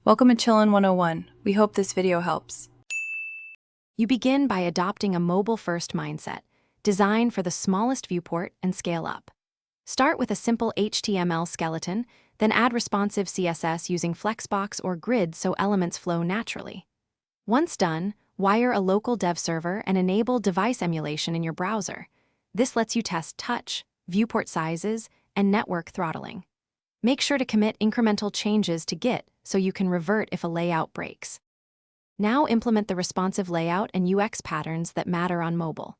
Welcome to Chillin' 101. We hope this video helps. You begin by adopting a mobile-first mindset, designed for the smallest viewport and scale up. Start with a simple HTML skeleton, then add responsive CSS using Flexbox or Grid so elements flow naturally. Once done, wire a local dev server and enable device emulation in your browser. This lets you test touch, viewport sizes, and network throttling. Make sure to commit incremental changes to Git so you can revert if a layout breaks. Now implement the responsive layout and UX patterns that matter on mobile.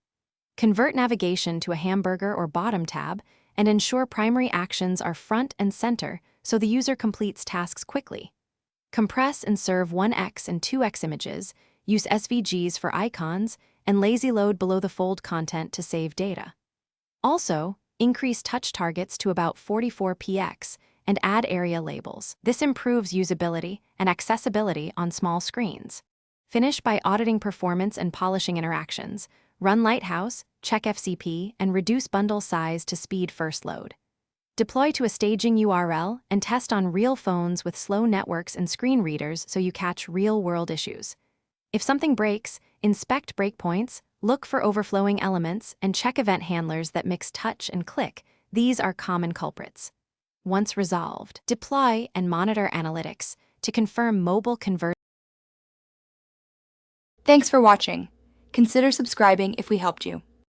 Convert navigation to a hamburger or bottom tab and ensure primary actions are front and center so the user completes tasks quickly. Compress and serve 1x and 2x images, use SVGs for icons, and lazy load below the fold content to save data. Also, increase touch targets to about 44px and add area labels. This improves usability and accessibility on small screens. Finish by auditing performance and polishing interactions. Run Lighthouse, check FCP, and reduce bundle size to speed first load. Deploy to a staging URL and test on real phones with slow networks and screen readers so you catch real-world issues. If something breaks, inspect breakpoints, look for overflowing elements, and check event handlers that mix touch and click. These are common culprits. Once resolved, deploy and monitor analytics to confirm mobile conversion. Thanks for watching. Consider subscribing if we helped you.